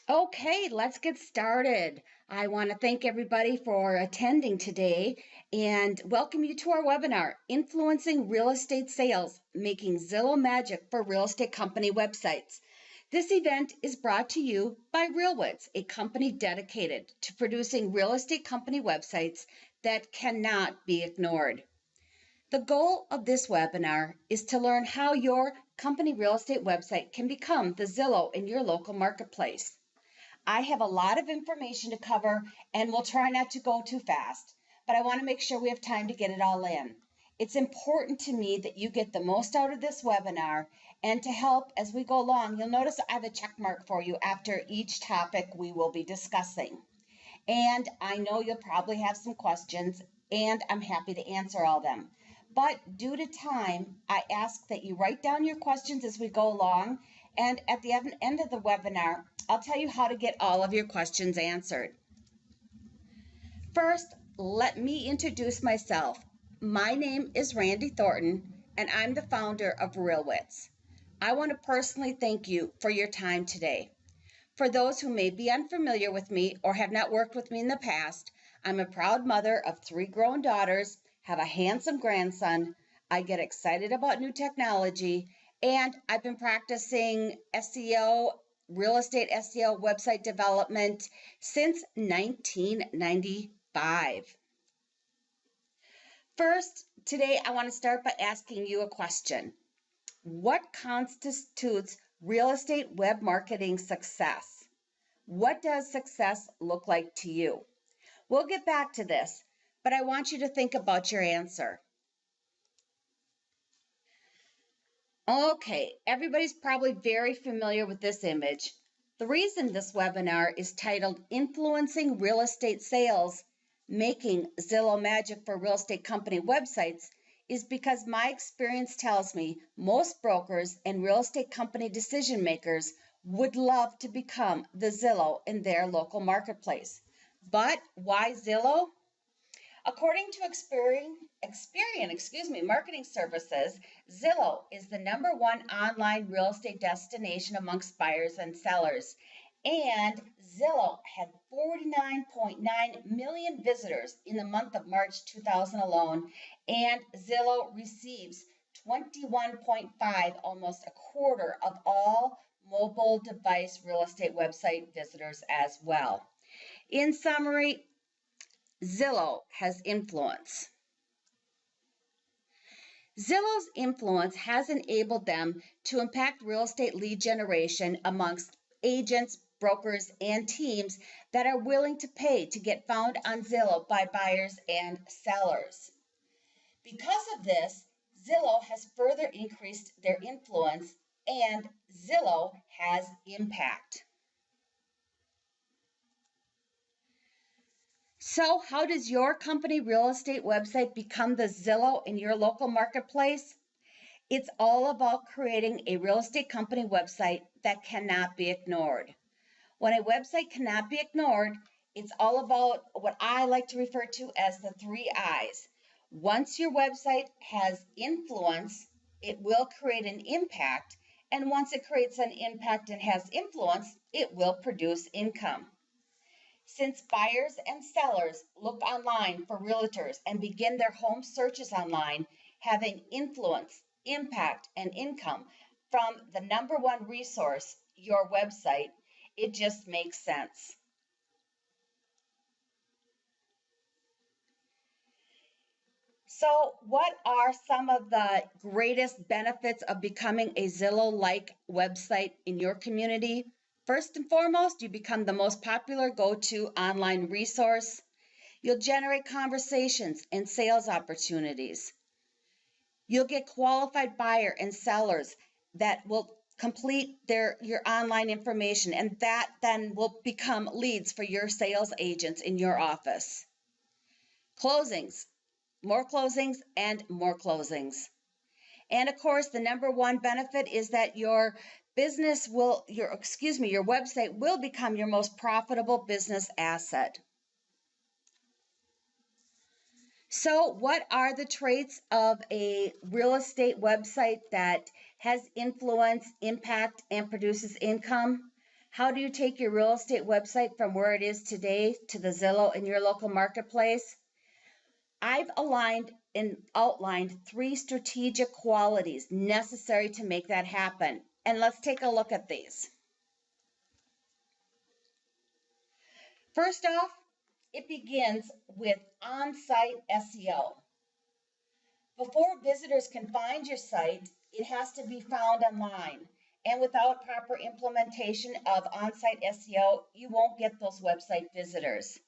Okay, let's get started. I want to thank everybody for attending today and welcome you to our webinar, Influencing Real Estate Sales, Making Zillow Magic for Real Estate Company Websites. This event is brought to you by RealWits, a company dedicated to producing real estate company websites that cannot be ignored. The goal of this webinar is to learn how your company real estate website can become the Zillow in your local marketplace. I have a lot of information to cover and we'll try not to go too fast, but I want to make sure we have time to get it all in. It's important to me that you get the most out of this webinar, and to help as we go along, you'll notice I have a check mark for you after each topic we will be discussing. And I know you'll probably have some questions, and I'm happy to answer all of them. But due to time, I ask that you write down your questions as we go along, and at the end of the webinar, I'll tell you how to get all of your questions answered. First, let me introduce myself. My name is Randy Thornton, and I'm the founder of RealWits. I want to personally thank you for your time today. For those who may be unfamiliar with me or have not worked with me in the past, I'm a proud mother of 3 grown daughters, have a handsome grandson, I get excited about new technology, and I've been practicing SEO, real estate SEO website development since 1995. First, today I want to start by asking you a question. What constitutes real estate web marketing success? What does success look like to you? We'll get back to this, but I want you to think about your answer. Okay, everybody's probably very familiar with this image. The reason this webinar is titled Influencing Real Estate Sales, Making Zillow Magic for Real Estate Company Websites is because my experience tells me most brokers and real estate company decision makers would love to become the Zillow in their local marketplace. But why Zillow? According to Experian Marketing Services, Zillow is the #1 online real estate destination amongst buyers and sellers. And Zillow had 49.9 million visitors in the month of March 2000 alone, and Zillow receives 21.5, almost a quarter of all mobile device real estate website visitors as well. In summary, Zillow has influence. Zillow's influence has enabled them to impact real estate lead generation amongst agents, brokers, and teams that are willing to pay to get found on Zillow by buyers and sellers. Because of this, Zillow has further increased their influence, and Zillow has impact. So, how does your company real estate website become the Zillow in your local marketplace? It's all about creating a real estate company website that cannot be ignored. When a website cannot be ignored, it's all about what I like to refer to as the 3 I's. Once your website has influence, it will create an impact. And once it creates an impact and has influence, it will produce income. Since buyers and sellers look online for realtors and begin their home searches online, having influence, impact, and income from the #1 resource, your website, it just makes sense. So, what are some of the greatest benefits of becoming a Zillow-like website in your community? First and foremost, you become the most popular go-to online resource. You'll generate conversations and sales opportunities. You'll get qualified buyer and sellers that will complete your online information, and that then will become leads for your sales agents in your office. Closings, more closings and more closings. And of course, the #1 benefit is that your website will become your most profitable business asset. So, what are the traits of a real estate website that has influence, impact, and produces income? How do you take your real estate website from where it is today to the Zillow in your local marketplace? I've aligned and outlined 3 strategic qualities necessary to make that happen. And let's take a look at these. First off, it begins with on-site SEO. Before visitors can find your site, it has to be found online. And without proper implementation of on-site SEO, you won't get those website visitors.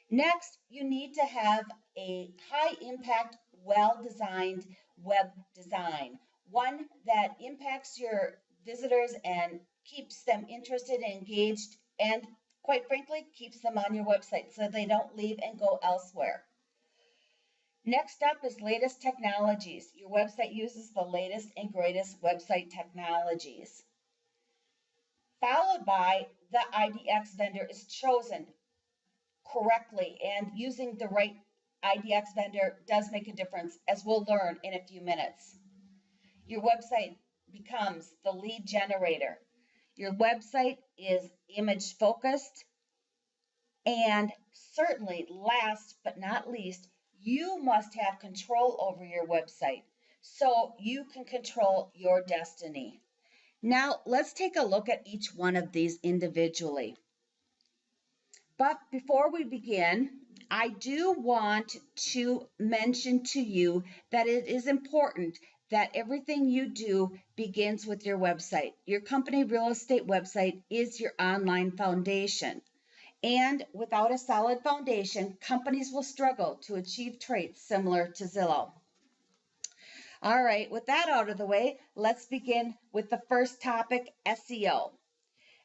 Next, you need to have a high-impact, well-designed web design, one that impacts your visitors and keeps them interested and engaged, and quite frankly, keeps them on your website so they don't leave and go elsewhere. Next up is latest technologies. Your website uses the latest and greatest website technologies. Followed by the IDX vendor is chosen correctly, and using the right IDX vendor does make a difference, as we'll learn in a few minutes. Your website becomes the lead generator. Your website is image focused, and certainly last but not least, you must have control over your website so you can control your destiny. Now let's take a look at each one of these individually. But before we begin, I do want to mention to you that it is important that everything you do begins with your website. Your company real estate website is your online foundation. And without a solid foundation, companies will struggle to achieve traits similar to Zillow. All right, with that out of the way, let's begin with the first topic, SEO.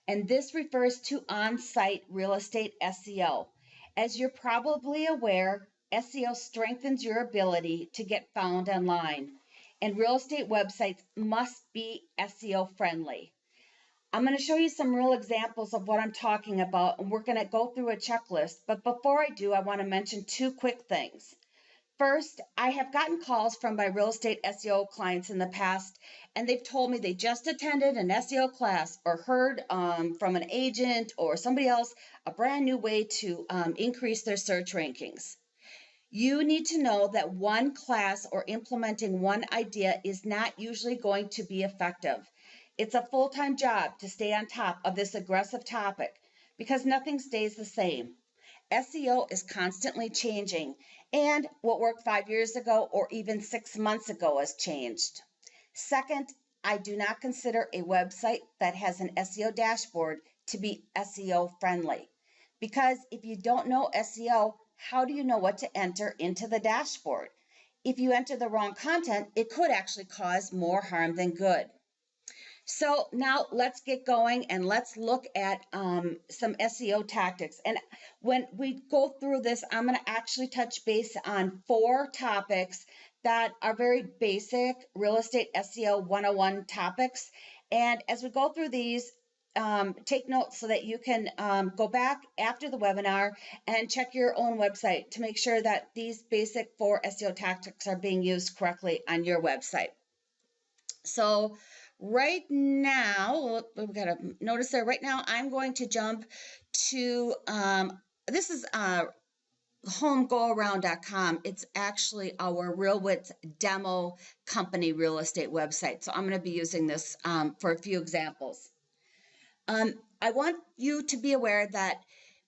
And this refers to on-site real estate SEO. As you're probably aware, SEO strengthens your ability to get found online, and real estate websites must be SEO friendly. I'm going to show you some real examples of what I'm talking about, and we're going to go through a checklist. But before I do, I want to mention 2 quick things. First, I have gotten calls from my real estate SEO clients in the past, and they've told me they just attended an SEO class or heard from an agent or somebody else a brand new way to increase their search rankings. You need to know that one class or implementing one idea is not usually going to be effective. It's a full-time job to stay on top of this aggressive topic because nothing stays the same. SEO is constantly changing, and what worked 5 years ago or even 6 months ago has changed. Second, I do not consider a website that has an SEO dashboard to be SEO friendly, because if you don't know SEO, how do you know what to enter into the dashboard? If you enter the wrong content, it could actually cause more harm than good. So now let's get going and let's look at some SEO tactics. And when we go through this, I'm going to actually touch base on 4 topics that are very basic real estate SEO 101 topics. And as we go through these, take notes so that you can go back after the webinar and check your own website to make sure that these basic 4 SEO tactics are being used correctly on your website. So right now, we've got to notice there, right now I'm going to jump to, this is homegoaround.com. It's actually our RealWits demo company real estate website. So I'm going to be using this for a few examples. I want you to be aware that,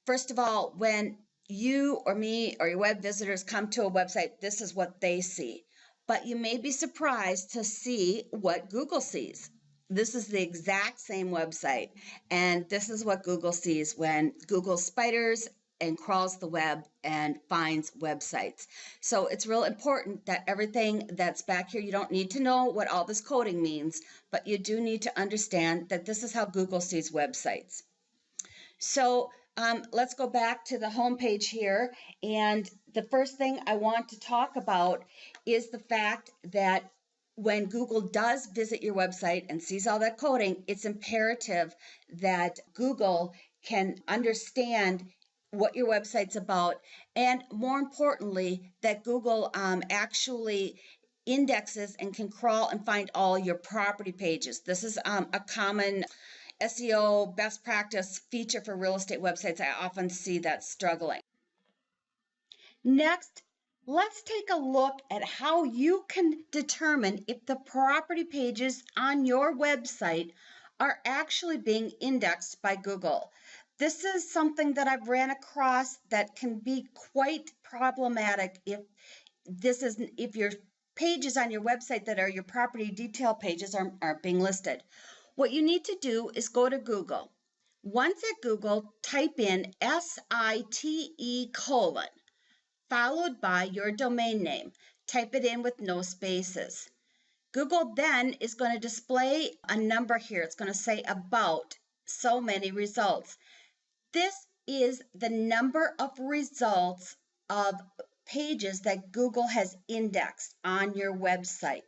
first of all, when you or me or your web visitors come to a website, this is what they see. But you may be surprised to see what Google sees. This is the exact same website, and this is what Google sees when Google spiders and crawls the web and finds websites. So it's real important that everything that's back here, you don't need to know what all this coding means, but you do need to understand that this is how Google sees websites. So let's go back to the home page here, and the first thing I want to talk about is the fact that when Google does visit your website and sees all that coding, it's imperative that Google can understand what your website's about, and more importantly, that Google actually indexes and can crawl and find all your property pages. This is a common SEO best practice feature for real estate websites I often see that's struggling. Next, let's take a look at how you can determine if the property pages on your website are actually being indexed by Google. This is something that I've ran across that can be quite problematic if your pages on your website that are your property detail pages aren't being listed. What you need to do is go to Google. Once at Google, type in SITE : followed by your domain name. Type it in with no spaces. Google then is going to display a number here. It's going to say about so many results. This is the number of results of pages that Google has indexed on your website.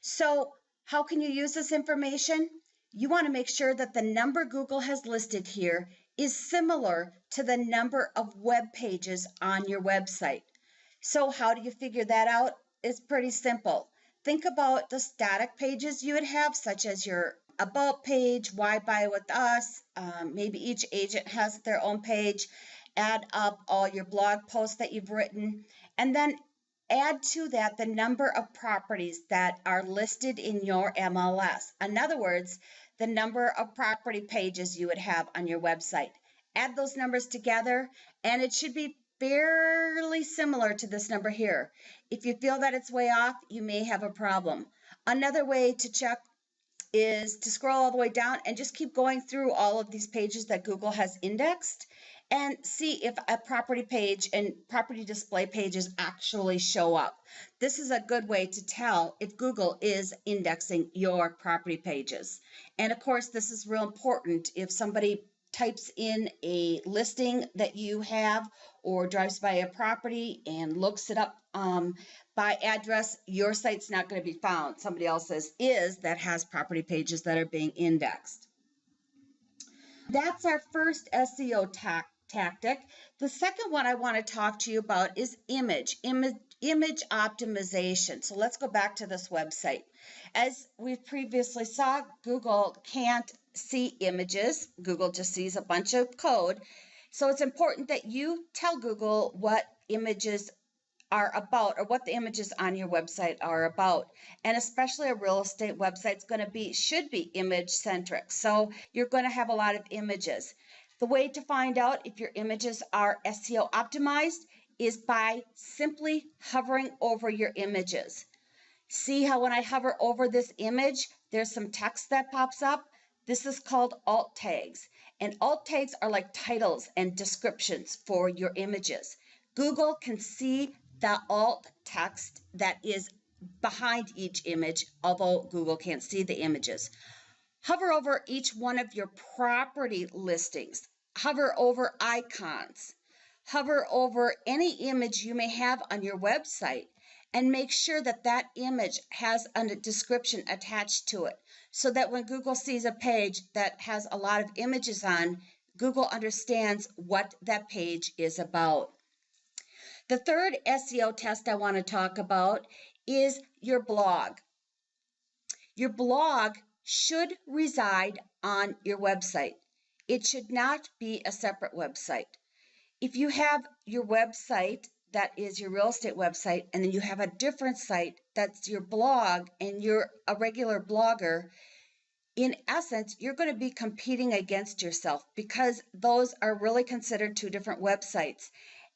So how can you use this information? You want to make sure that the number Google has listed here is similar to the number of web pages on your website. So how do you figure that out? It's pretty simple. Think about the static pages you would have, such as your about page, why buy with us, maybe each agent has their own page. Add up all your blog posts that you've written, and then add to that the number of properties that are listed in your MLS. In other words, the number of property pages you would have on your website. Add those numbers together, and it should be fairly similar to this number here. If you feel that it's way off, you may have a problem. Another way to check is to scroll all the way down and just keep going through all of these pages that Google has indexed and see if a property page and property display pages actually show up. This is a good way to tell if Google is indexing your property pages. And of course, this is real important if somebody types in a listing that you have or drives by a property and looks it up by address, your site's not going to be found. Somebody else's is that has property pages that are being indexed. That's our first SEO tactic. The second one I want to talk to you about is image optimization. So let's go back to this website. As we previously saw, Google can't see images. Google just sees a bunch of code. So it's important that you tell Google what images are about or what the images on your website are about. And especially a real estate website should be image centric. So you're going to have a lot of images. The way to find out if your images are SEO optimized is by simply hovering over your images. See how when I hover over this image, there's some text that pops up? This is called alt tags. And alt tags are like titles and descriptions for your images. Google can see the alt text that is behind each image, although Google can't see the images. Hover over each one of your property listings. Hover over icons. Hover over any image you may have on your website and make sure that that image has a description attached to it so that when Google sees a page that has a lot of images on, Google understands what that page is about. The third SEO test I want to talk about is your blog. Your blog should reside on your website. It should not be a separate website. If you have your website that is your real estate website, and then you have a different site that's your blog and you're a regular blogger, in essence, you're going to be competing against yourself because those are really considered two different websites.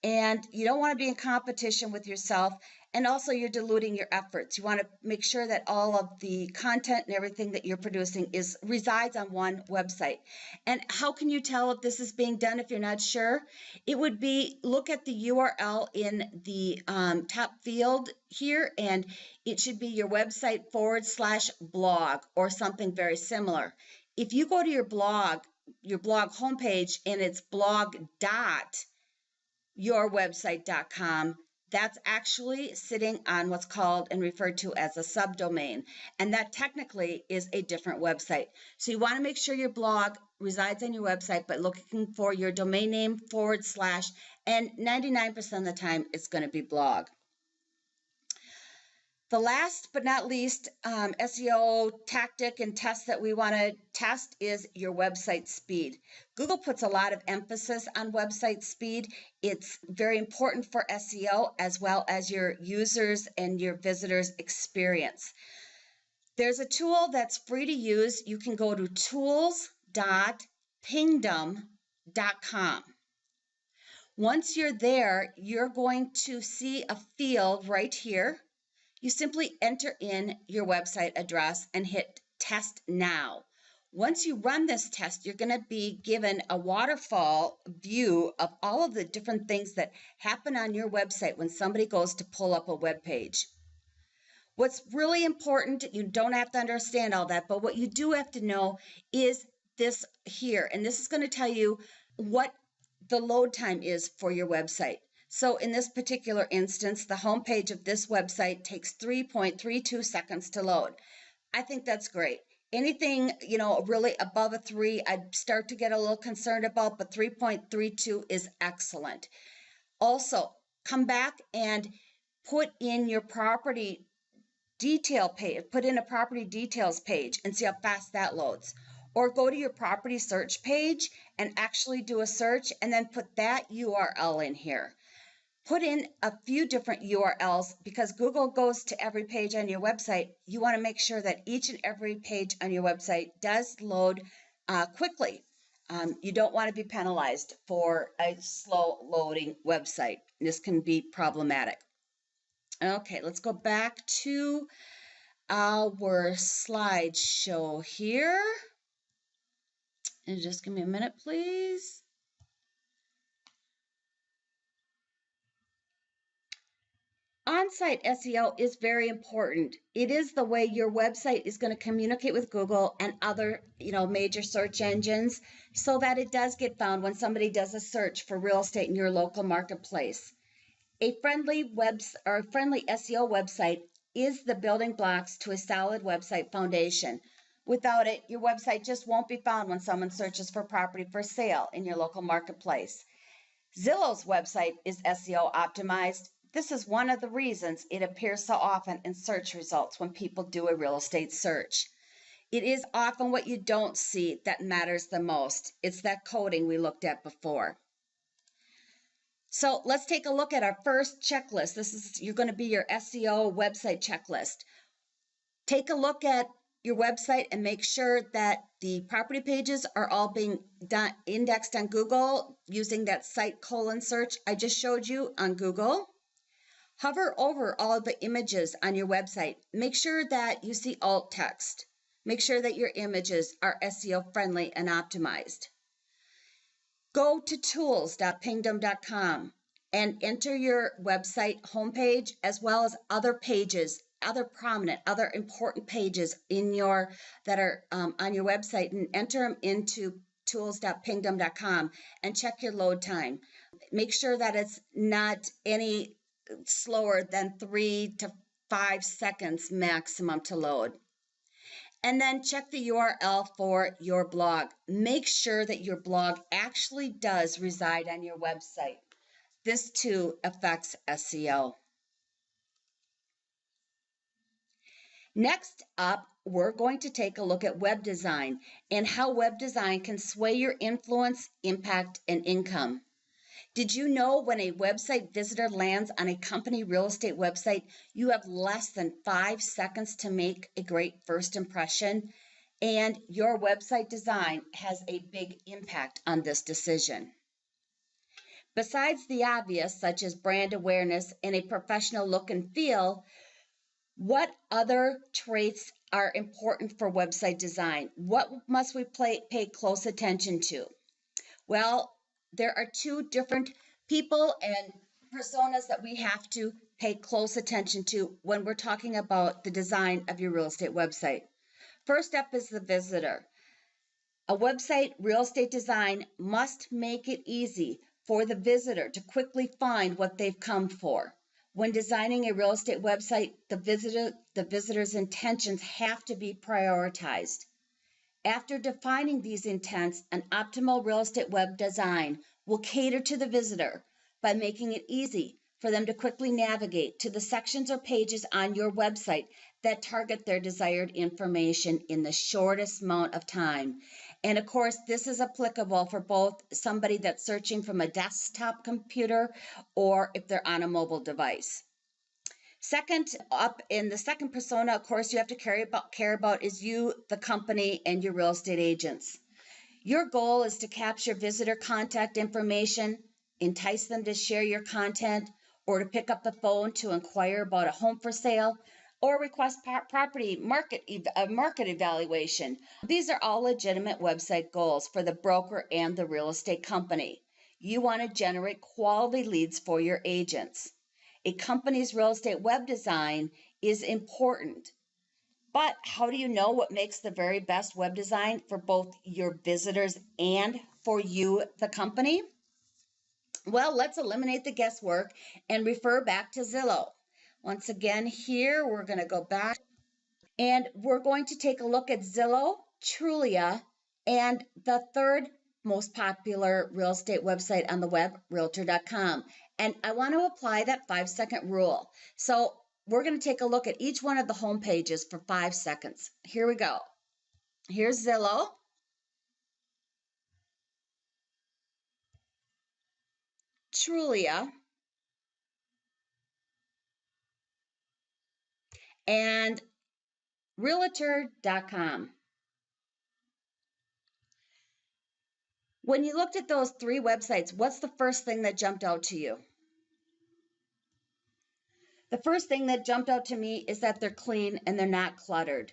And you don't want to be in competition with yourself, and also you're diluting your efforts. You want to make sure that all of the content and everything that you're producing resides on one website. And how can you tell if this is being done if you're not sure? It would be look at the URL in the top field here, and it should be your website /blog or something very similar. If you go to your blog homepage, and it's blog.yourwebsite.com, that's actually sitting on what's called and referred to as a subdomain. And that technically is a different website. So you want to make sure your blog resides on your website, but looking for your domain name / and 99% of the time it's going to be blog. The last but not least SEO tactic and test that we want to test is your website speed. Google puts a lot of emphasis on website speed. It's very important for SEO as well as your users and your visitors' experience. There's a tool that's free to use. You can go to tools.pingdom.com. Once you're there, you're going to see a field right here. You simply enter in your website address and hit test now. Once you run this test, you're going to be given a waterfall view of all of the different things that happen on your website when somebody goes to pull up a web page. What's really important, you don't have to understand all that, but what you do have to know is this here, and this is going to tell you what the load time is for your website. So in this particular instance, the homepage of this website takes 3.32 seconds to load. I think that's great. Anything, really above a 3, I'd start to get a little concerned about, but 3.32 is excellent. Also, come back and put in your property detail page, put in a property details page and see how fast that loads. Or go to your property search page and actually do a search and then put that URL in here. Put in a few different URLs because Google goes to every page on your website. You want to make sure that each and every page on your website does load quickly. You don't want to be penalized for a slow loading website. This can be problematic. Okay, let's go back to our slideshow here. And just give me a minute, please. On-site SEO is very important. It is the way your website is going to communicate with Google and other, major search engines so that it does get found when somebody does a search for real estate in your local marketplace. A friendly SEO website is the building blocks to a solid website foundation. Without it, your website just won't be found when someone searches for property for sale in your local marketplace. Zillow's website is SEO optimized. This is one of the reasons it appears so often in search results when people do a real estate search. It is often what you don't see that matters the most. It's that coding we looked at before. So let's take a look at our first checklist. You're going to be your SEO website checklist. Take a look at your website and make sure that the property pages are all being indexed on Google using that site colon search I just showed you on Google. Hover over all the images on your website. Make sure that you see alt text. Make sure that your images are SEO friendly and optimized. Go to tools.pingdom.com and enter your website homepage as well as other pages, other important pages that are on your website, and enter them into tools.pingdom.com and check your load time. Make sure that it's not any slower than 3 to 5 seconds maximum to load. And then check the URL for your blog. Make sure that your blog actually does reside on your website. This too affects SEO. Next up, we're going to take a look at web design and how web design can sway your influence, impact, and income. Did you know when a website visitor lands on a company real estate website, you have less than 5 seconds to make a great first impression? And your website design has a big impact on this decision. Besides the obvious, such as brand awareness and a professional look and feel, what other traits are important for website design? What must we pay close attention to? Well, there are 2 different people and personas that we have to pay close attention to when we're talking about the design of your real estate website. First up is the visitor. A website real estate design must make it easy for the visitor to quickly find what they've come for. When designing a real estate website, the visitor's intentions have to be prioritized. After defining these intents, an optimal real estate web design will cater to the visitor by making it easy for them to quickly navigate to the sections or pages on your website that target their desired information in the shortest amount of time. And of course, this is applicable for both somebody that's searching from a desktop computer or if they're on a mobile device. Second, up in the second persona, of course, you have to care about is you, the company, and your real estate agents. Your goal is to capture visitor contact information, entice them to share your content, or to pick up the phone to inquire about a home for sale, or request property market evaluation. These are all legitimate website goals for the broker and the real estate company. You want to generate quality leads for your agents. A company's real estate web design is important. But how do you know what makes the very best web design for both your visitors and for you, the company? Well, let's eliminate the guesswork and refer back to Zillow. Once again, here we're going to go back and we're going to take a look at Zillow, Trulia, and the third most popular real estate website on the web, Realtor.com. And I want to apply that 5-second rule. So we're going to take a look at each one of the home pages for 5 seconds. Here we go. Here's Zillow. Trulia. And Realtor.com. When you looked at those 3 websites, what's the first thing that jumped out to you? The first thing that jumped out to me is that they're clean and they're not cluttered.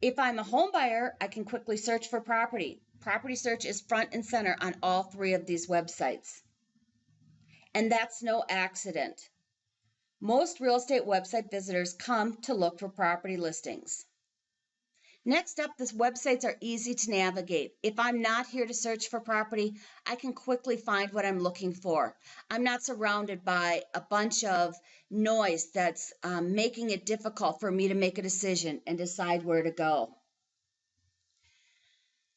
If I'm a home buyer, I can quickly search for property. Property search is front and center on all 3 of these websites. And that's no accident. Most real estate website visitors come to look for property listings. Next up, these websites are easy to navigate. If I'm not here to search for property, I can quickly find what I'm looking for. I'm not surrounded by a bunch of noise that's making it difficult for me to make a decision and decide where to go.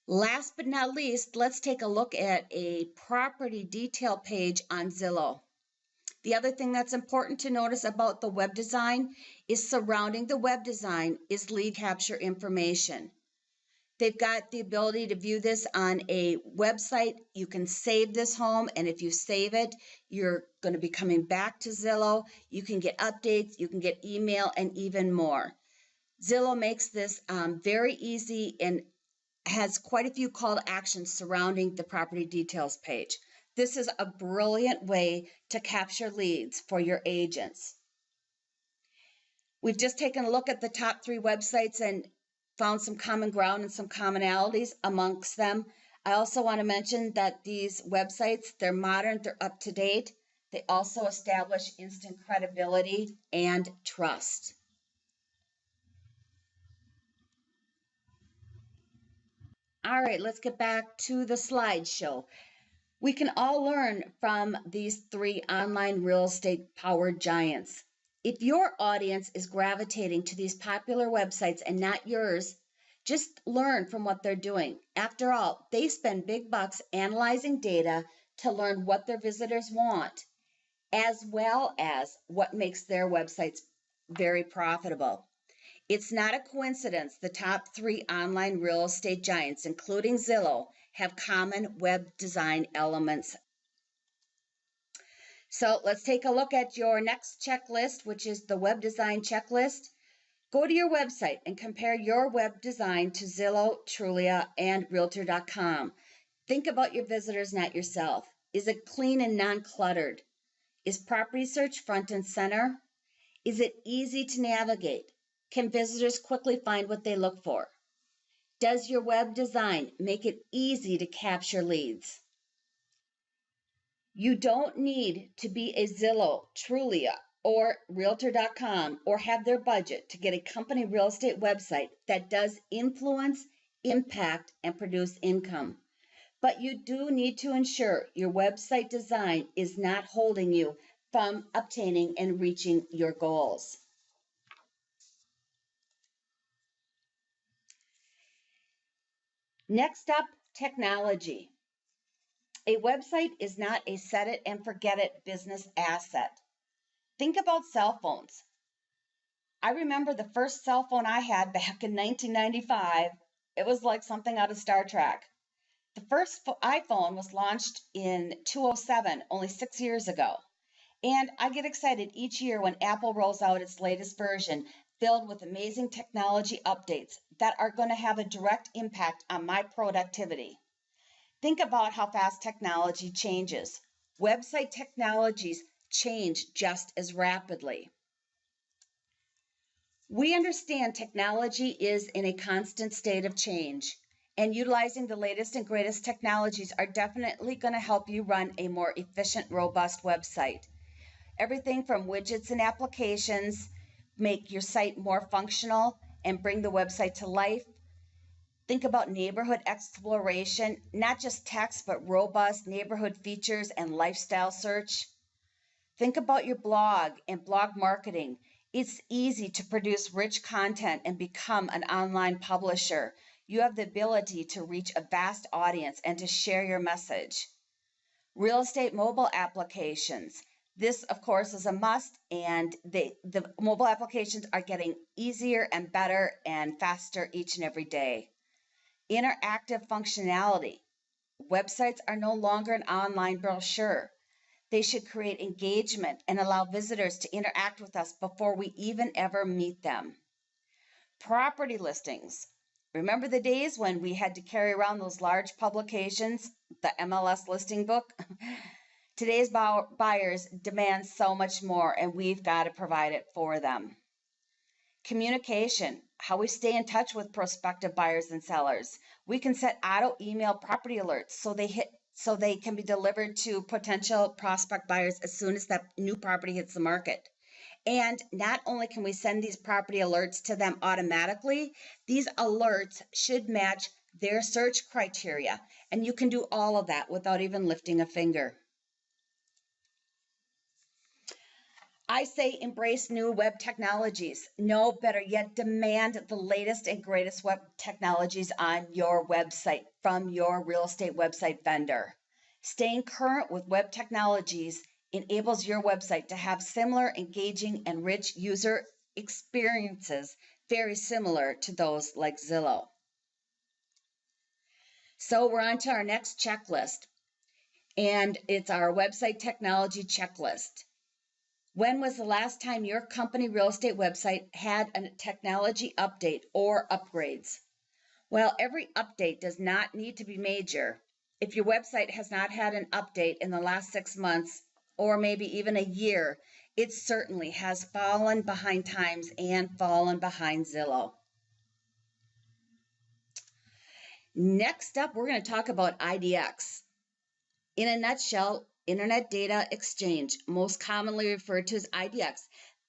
Last but not least, let's take a look at a property detail page on Zillow. The other thing that's important to notice about the web design is surrounding the web design is lead capture information. They've got the ability to view this on a website. You can save this home, and if you save it, you're going to be coming back to Zillow. You can get updates, you can get email, and even more. Zillow makes this very easy and has quite a few call to actions surrounding the property details page. This is a brilliant way to capture leads for your agents. We've just taken a look at the top 3 websites and found some common ground and some commonalities amongst them. I also want to mention that these websites, they're modern, they're up to date. They also establish instant credibility and trust. All right, let's get back to the slideshow. We can all learn from these 3 online real estate powered giants. If your audience is gravitating to these popular websites and not yours, just learn from what they're doing. After all, they spend big bucks analyzing data to learn what their visitors want, as well as what makes their websites very profitable. It's not a coincidence the top 3 online real estate giants, including Zillow, have common web design elements. So let's take a look at your next checklist, which is the web design checklist. Go to your website and compare your web design to Zillow, Trulia, and Realtor.com. Think about your visitors, not yourself. Is it clean and non-cluttered? Is property search front and center? Is it easy to navigate? Can visitors quickly find what they look for? Does your web design make it easy to capture leads? You don't need to be a Zillow, Trulia, or Realtor.com or have their budget to get a company real estate website that does influence, impact, and produce income. But you do need to ensure your website design is not holding you from obtaining and reaching your goals. Next up, technology. A website is not a set it and forget it business asset. Think about cell phones. I remember the first cell phone I had back in 1995. It was like something out of Star Trek. The first iPhone was launched in 2007, only 6 years ago. And I get excited each year when Apple rolls out its latest version filled with amazing technology updates that are going to have a direct impact on my productivity. Think about how fast technology changes. Website technologies change just as rapidly. We understand technology is in a constant state of change, and utilizing the latest and greatest technologies are definitely going to help you run a more efficient, robust website. Everything from widgets and applications make your site more functional and bring the website to life. Think about neighborhood exploration, not just text, but robust neighborhood features and lifestyle search. Think about your blog and blog marketing. It's easy to produce rich content and become an online publisher. You have the ability to reach a vast audience and to share your message. Real estate mobile applications. This, of course, is a must, and the mobile applications are getting easier and better and faster each and every day. Interactive functionality. Websites are no longer an online brochure. They should create engagement and allow visitors to interact with us before we even ever meet them. Property listings. Remember the days when we had to carry around those large publications, the MLS listing book? Today's buyers demand so much more, and we've got to provide it for them. Communication, how we stay in touch with prospective buyers and sellers. We can set auto email property alerts so they can be delivered to potential prospect buyers as soon as that new property hits the market. And not only can we send these property alerts to them automatically, these alerts should match their search criteria. And you can do all of that without even lifting a finger. I say embrace new web technologies. No, better yet, demand the latest and greatest web technologies on your website from your real estate website vendor. Staying current with web technologies enables your website to have similar, engaging, and rich user experiences, very similar to those like Zillow. So we're on to our next checklist, and it's our website technology checklist. When was the last time your company real estate website had a technology update or upgrades? Well, every update does not need to be major. If your website has not had an update in the last 6 months or maybe even a year, it certainly has fallen behind times and fallen behind Zillow. Next up, we're going to talk about IDX. In a nutshell, Internet Data Exchange, most commonly referred to as IDX.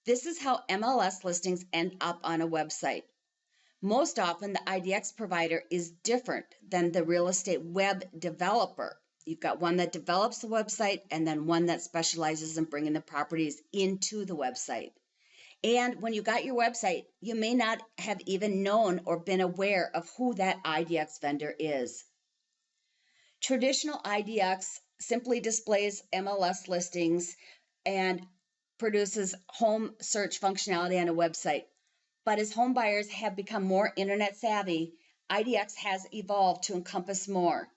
This is how MLS listings end up on a website. Most often, the IDX provider is different than the real estate web developer. You've got one that develops the website and then one that specializes in bringing the properties into the website. And when you got your website, you may not have even known or been aware of who that IDX vendor is. Traditional IDX simply displays MLS listings and produces home search functionality on a website. But as home buyers have become more internet savvy, IDX has evolved to encompass more.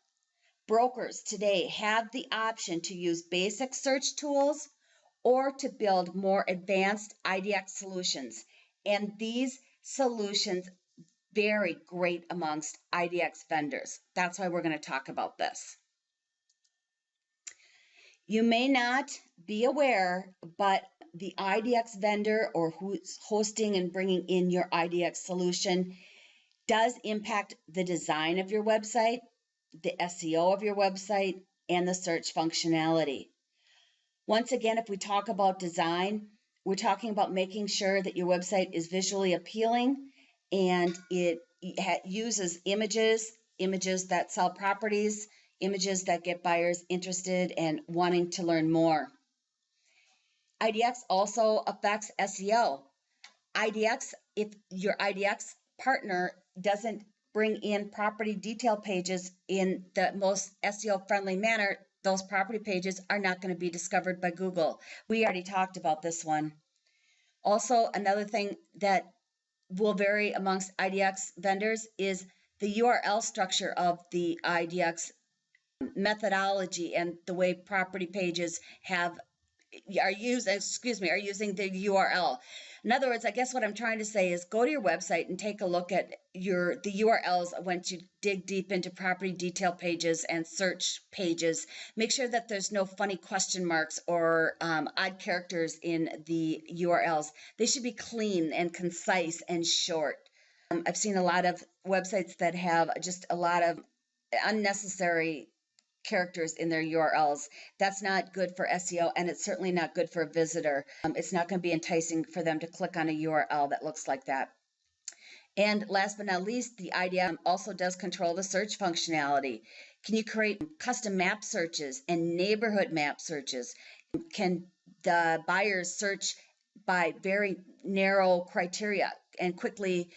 Brokers today have the option to use basic search tools or to build more advanced IDX solutions. And these solutions vary great amongst IDX vendors. That's why we're going to talk about this. You may not be aware, but the IDX vendor or who's hosting and bringing in your IDX solution does impact the design of your website, the SEO of your website, and the search functionality. Once again, if we talk about design, we're talking about making sure that your website is visually appealing and it uses images that sell properties, images that get buyers interested and wanting to learn more. IDX also affects SEO. If your IDX partner doesn't bring in property detail pages in the most SEO friendly manner, those property pages are not going to be discovered by Google. We already talked about this one. Also, another thing that will vary amongst IDX vendors is the URL structure of the IDX methodology and the way property pages are using the URL. In other words, I guess what I'm trying to say is go to your website and take a look at the URLs once you dig deep into property detail pages and search pages. Make sure that there's no funny question marks or odd characters in the URLs. They should be clean and concise and short. I've seen a lot of websites that have just a lot of unnecessary characters in their URLs. That's not good for SEO, and it's certainly not good for a visitor. It's not going to be enticing for them to click on a URL that looks like that. And last but not least, the IDX also does control the search functionality. Can you create custom map searches and neighborhood map searches? Can the buyers search by very narrow criteria and quickly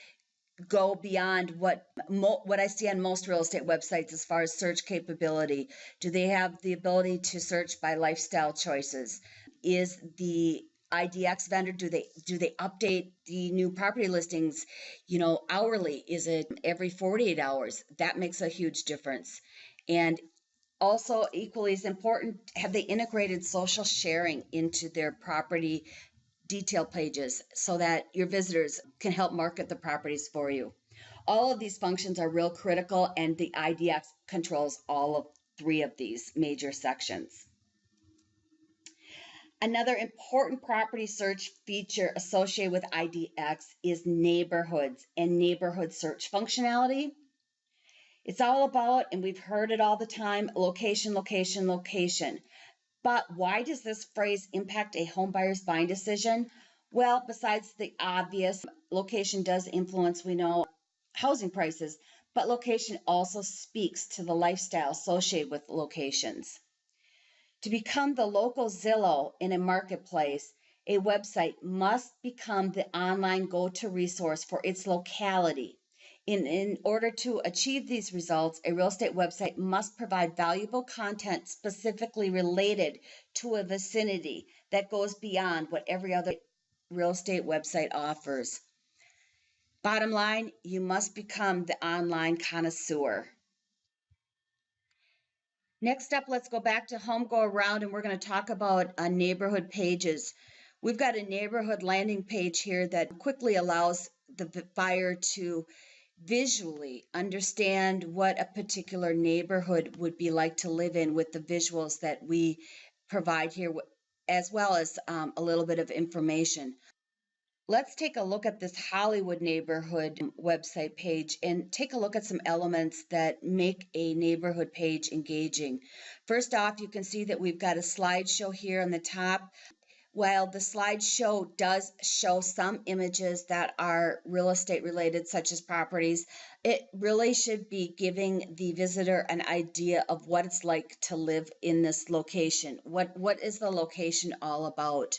go beyond what I see on most real estate websites as far as search capability? Do they have the ability to search by lifestyle choices? Is the IDX vendor, do they update the new property listings, hourly? Is it every 48 hours? That makes a huge difference. And also equally as important, have they integrated social sharing into their property detail pages so that your visitors can help market the properties for you? All of these functions are real critical, and the IDX controls all of 3 of these major sections. Another important property search feature associated with IDX is neighborhoods and neighborhood search functionality. It's all about, and we've heard it all the time, location, location, location. But why does this phrase impact a home buyer's buying decision? Well, besides the obvious, location does influence, we know, housing prices, but location also speaks to the lifestyle associated with locations. To become the local Zillow in a marketplace, a website must become the online go-to resource for its locality. In order to achieve these results, a real estate website must provide valuable content specifically related to a vicinity that goes beyond what every other real estate website offers. Bottom line, you must become the online connoisseur. Next up, let's go back to Home Go Around, and we're going to talk about neighborhood pages. We've got a neighborhood landing page here that quickly allows the buyer to visually understand what a particular neighborhood would be like to live in with the visuals that we provide here, as well as a little bit of information. Let's take a look at this Hollywood neighborhood website page and take a look at some elements that make a neighborhood page engaging. First off, you can see that we've got a slideshow here on the top. While the slideshow does show some images that are real estate related, such as properties, it really should be giving the visitor an idea of what it's like to live in this location. What is the location all about?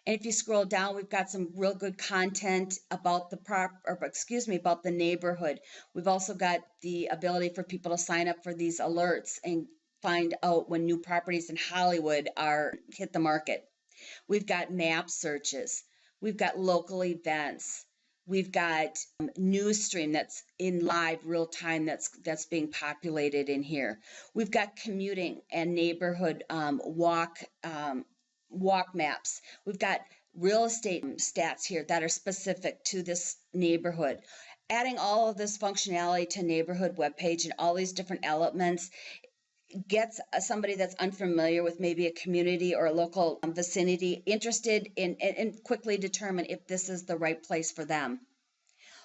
And if you scroll down, we've got some real good content about about the neighborhood. We've also got the ability for people to sign up for these alerts and find out when new properties in Hollywood hit the market. We've got map searches. We've got local events. We've got news stream that's in live real time that's being populated in here. We've got commuting and neighborhood walk maps. We've got real estate stats here that are specific to this neighborhood. Adding all of this functionality to neighborhood webpage and all these different elements gets somebody that's unfamiliar with maybe a community or a local vicinity interested in and quickly determine if this is the right place for them.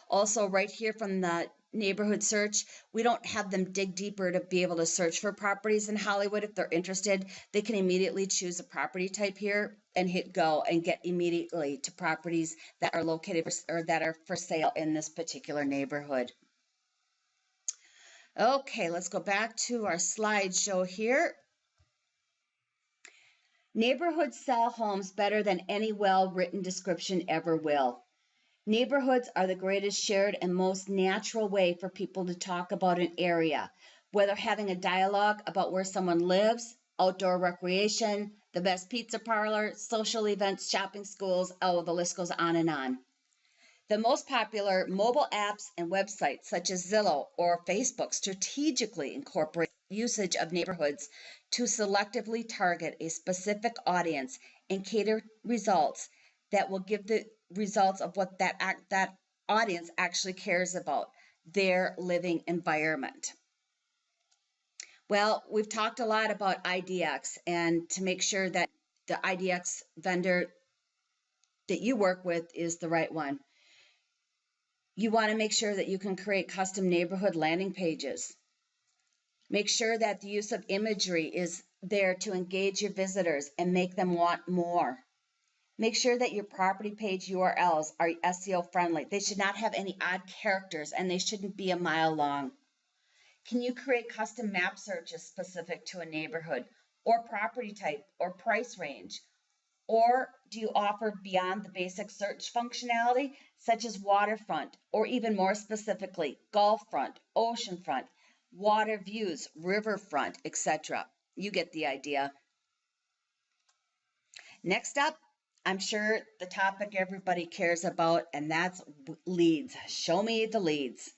Also, right here from the neighborhood search, we don't have them dig deeper to be able to search for properties in Hollywood. If they're interested, they can immediately choose a property type here and hit go and get immediately to properties that are located or that are for sale in this particular neighborhood. Okay, let's go back to our slideshow here. Neighborhoods sell homes better than any well-written description ever will. Neighborhoods are the greatest shared and most natural way for people to talk about an area. whether having a dialogue about where someone lives, outdoor recreation, the best pizza parlor, social events, shopping, schools, oh, the list goes on and on. The most popular mobile apps and websites such as Zillow or Facebook strategically incorporate usage of neighborhoods to selectively target a specific audience and cater results that will give the results of what that audience actually cares about, their living environment. Well, we've talked a lot about IDX, and to make sure that the IDX vendor that you work with is the right one, you want to make sure that you can create custom neighborhood landing pages. Make sure that the use of imagery is there to engage your visitors and make them want more. Make sure that your property page URLs are SEO friendly. They should not have any odd characters, and they shouldn't be a mile long. Can you create custom map searches specific to a neighborhood or property type or price range? Or do you offer beyond the basic search functionality, such as waterfront, or even more specifically, Gulf front, oceanfront, water views, riverfront, etc.? You get the idea. Next up, I'm sure the topic everybody cares about, and that's leads. Show me the leads.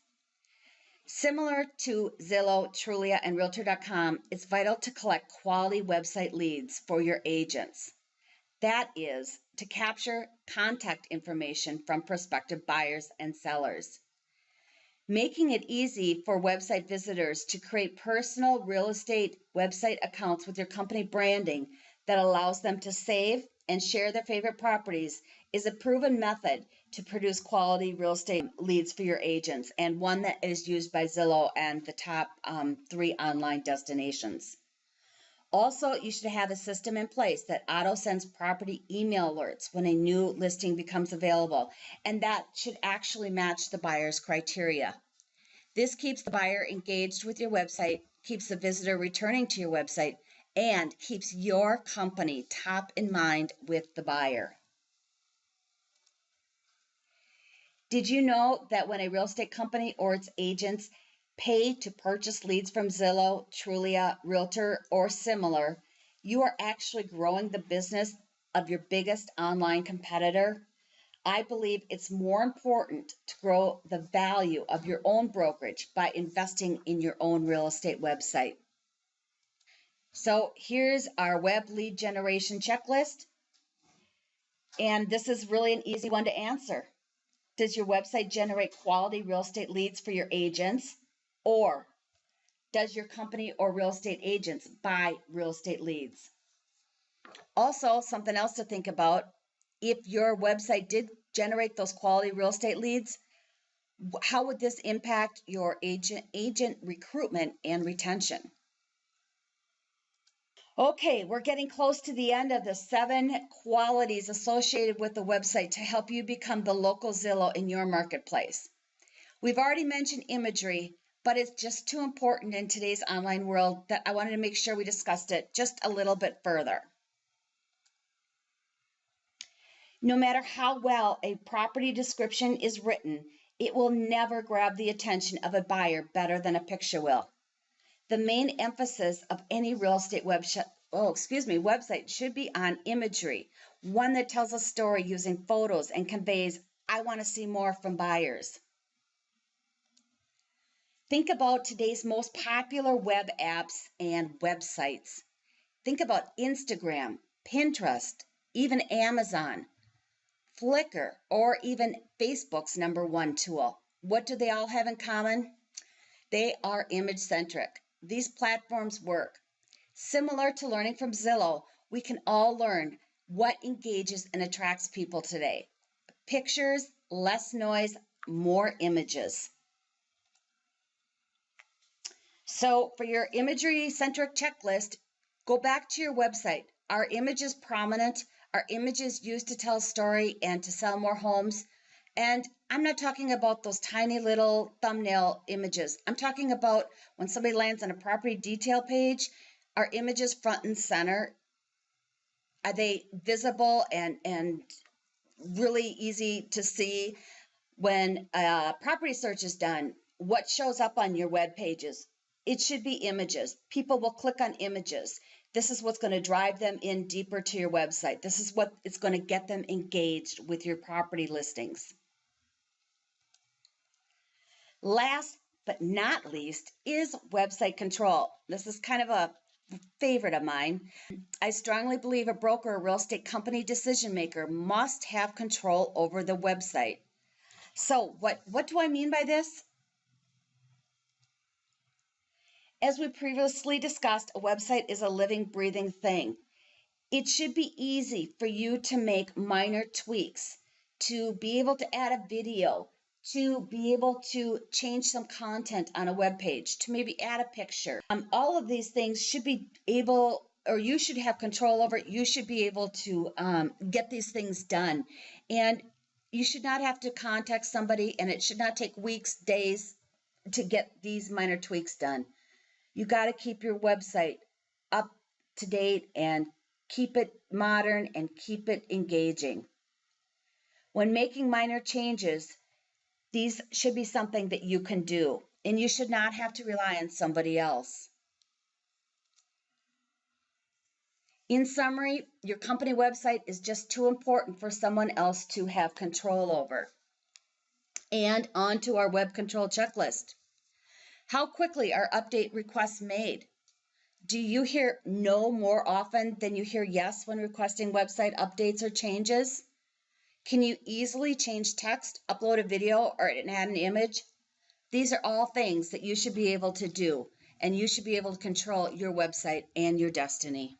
Similar to Zillow, Trulia, and Realtor.com, it's vital to collect quality website leads for your agents. That is, to capture contact information from prospective buyers and sellers. Making it easy for website visitors to create personal real estate website accounts with your company branding that allows them to save and share their favorite properties is a proven method to produce quality real estate leads for your agents, and one that is used by Zillow and the top 3 online destinations. Also, you should have a system in place that auto sends property email alerts when a new listing becomes available, and that should actually match the buyer's criteria. This keeps the buyer engaged with your website, keeps the visitor returning to your website, and keeps your company top in mind with the buyer. Did you know that when a real estate company or its agents pay to purchase leads from Zillow, Trulia, Realtor, or similar, you are actually growing the business of your biggest online competitor? I believe it's more important to grow the value of your own brokerage by investing in your own real estate website. So here's our web lead generation checklist, and this is really an easy one to answer. Does your website generate quality real estate leads for your agents? Or does your company or real estate agents buy real estate leads? Also, something else to think about, if your website did generate those quality real estate leads, how would this impact your agent recruitment and retention? Okay, we're getting close to the end of the 7 qualities associated with the website to help you become the local Zillow in your marketplace. We've already mentioned imagery, but it's just too important in today's online world that I wanted to make sure we discussed it just a little bit further. No matter how well a property description is written, it will never grab the attention of a buyer better than a picture will. The main emphasis of any real estate website should be on imagery, one that tells a story using photos and conveys, "I want to see more" from buyers. Think about today's most popular web apps and websites. Think about Instagram, Pinterest, even Amazon, Flickr, or even Facebook's #1 tool. What do they all have in common? They are image-centric. These platforms work. Similar to learning from Zillow, we can all learn what engages and attracts people today. Pictures, less noise, more images. So for your imagery-centric checklist, go back to your website. Are images prominent? Are images used to tell a story and to sell more homes? And I'm not talking about those tiny little thumbnail images. I'm talking about when somebody lands on a property detail page, are images front and center? Are they visible and really easy to see? When a property search is done, what shows up on your web pages? It should be images. People will click on images. This is what's going to drive them in deeper to your website. This is what is going to get them engaged with your property listings. Last but not least is website control. This is kind of a favorite of mine. I strongly believe a broker or real estate company decision maker must have control over the website. So what do I mean by this? As we previously discussed, a website is a living, breathing thing. It should be easy for you to make minor tweaks, to be able to add a video, to be able to change some content on a web page, to maybe add a picture. All of these things should be able, or you should have control over it. You should be able to get these things done. And you should not have to contact somebody, and it should not take weeks, days to get these minor tweaks done. You got to keep your website up to date and keep it modern and keep it engaging. When making minor changes, these should be something that you can do, and you should not have to rely on somebody else. In summary, your company website is just too important for someone else to have control over. And on to our web control checklist. How quickly are update requests made? Do you hear no more often than you hear yes when requesting website updates or changes? Can you easily change text, upload a video, or add an image? These are all things that you should be able to do, and you should be able to control your website and your destiny.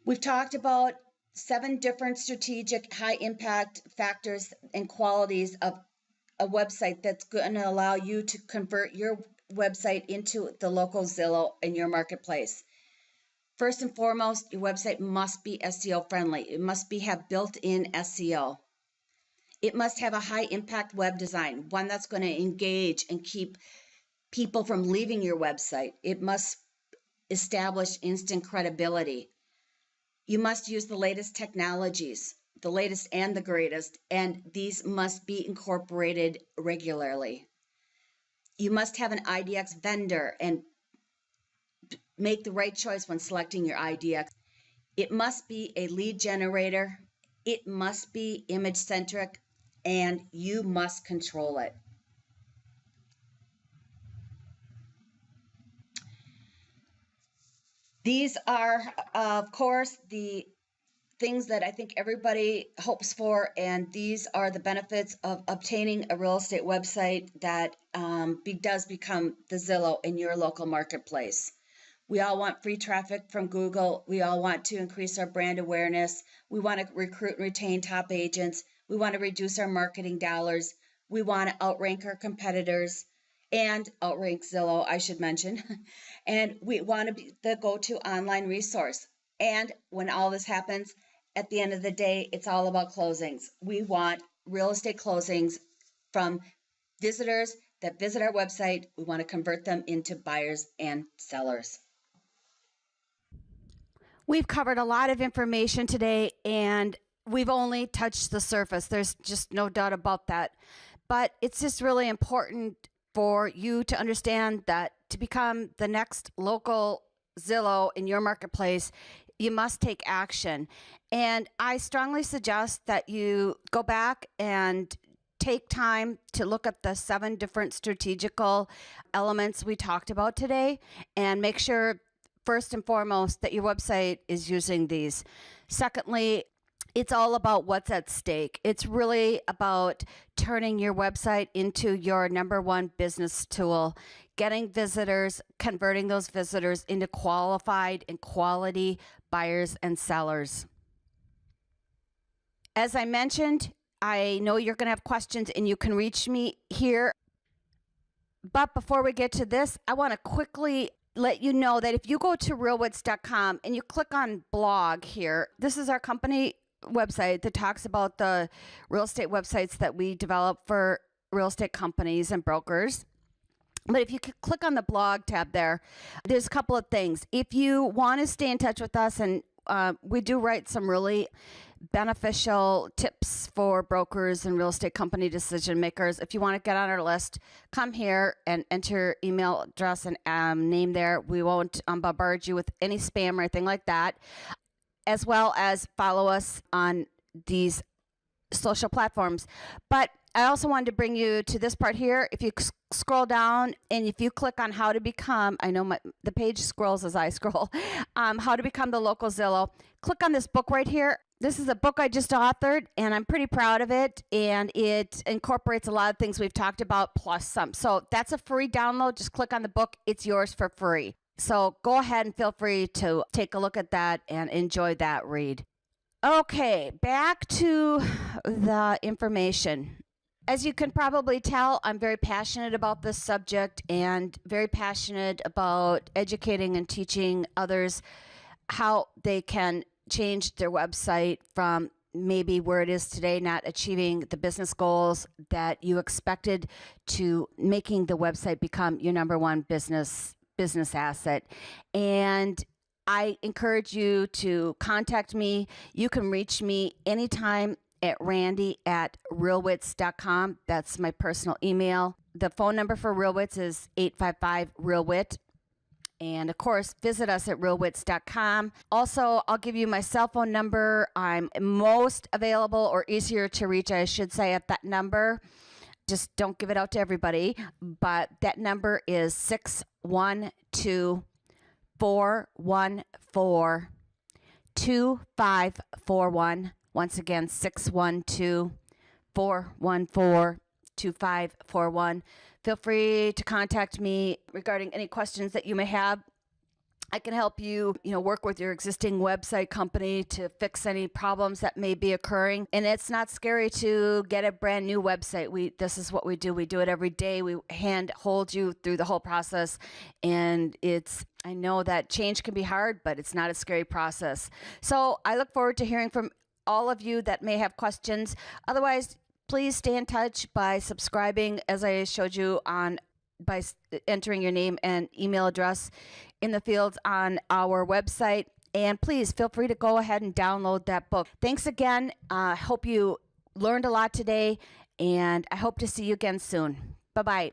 We've talked about 7 different strategic high impact factors and qualities of a website that's going to allow you to convert your website into the local Zillow in your marketplace. First and foremost, your website must be SEO friendly. It must have built-in SEO. It must have a high impact web design, one that's going to engage and keep people from leaving your website. It must establish instant credibility. You must use the latest technologies, the latest and the greatest, and these must be incorporated regularly. You must have an IDX vendor and make the right choice when selecting your IDX. It must be a lead generator. It must be image centric, and you must control it. These are, of course, the things that I think everybody hopes for, and these are the benefits of obtaining a real estate website that does become the Zillow in your local marketplace. We all want free traffic from Google. We all want to increase our brand awareness. We want to recruit and retain top agents. We want to reduce our marketing dollars. We want to outrank our competitors and outrank Zillow, I should mention. And we want to be the go-to online resource. And when all this happens, at the end of the day, it's all about closings. We want real estate closings from visitors that visit our website. We want to convert them into buyers and sellers. We've covered a lot of information today, and we've only touched the surface. There's just no doubt about that. But it's just really important for you to understand that to become the next local Zillow in your marketplace, you must take action. And I strongly suggest that you go back and take time to look at the 7 different strategical elements we talked about today and make sure, first and foremost, that your website is using these. Secondly, it's all about what's at stake. It's really about turning your website into your #1 business tool, getting visitors, converting those visitors into qualified and quality buyers and sellers. As I mentioned, I know you're going to have questions and you can reach me here. But before we get to this, I want to quickly let you know that if you go to realwits.com and you click on blog here, this is our company website that talks about the real estate websites that we develop for real estate companies and brokers. But if you could click on the blog tab there, there's a couple of things. If you want to stay in touch with us, and we do write some really beneficial tips for brokers and real estate company decision makers. If you want to get on our list, come here and enter email address and name there. We won't bombard you with any spam or anything like that, as well as follow us on these social platforms. But I also wanted to bring you to this part here. If you scroll down and if you click on how to become, I know the page scrolls as I scroll, how to become the local Zillow, click on this book right here. This is a book I just authored, and I'm pretty proud of it, and it incorporates a lot of things we've talked about plus some. So that's a free download. Just click on the book. It's yours for free. So go ahead and feel free to take a look at that and enjoy that read. Okay, back to the information. As you can probably tell, I'm very passionate about this subject and very passionate about educating and teaching others how they can change their website from maybe where it is today, not achieving the business goals that you expected, to making the website become your number one business asset. And I encourage you to contact me. You can reach me anytime at randy@realwits.com. That's my personal email. The phone number for RealWits is 855-REAL-WIT. And of course, visit us at realwits.com. Also, I'll give you my cell phone number. I'm most available, or easier to reach, I should say, at that number. Just don't give it out to everybody. But that number is 612-414-2541. Once again, 612-414-2541. Feel free to contact me regarding any questions that you may have. I can help you, work with your existing website company to fix any problems that may be occurring. And it's not scary to get a brand new website. This is what we do. We do it every day. We hand hold you through the whole process. And I know that change can be hard, but it's not a scary process. So I look forward to hearing from all of you that may have questions. Otherwise, please stay in touch by subscribing, as I showed you, by entering your name and email address in the fields on our website. And please feel free to go ahead and download that book. Thanks again. I hope you learned a lot today, and I hope to see you again soon. Bye-bye.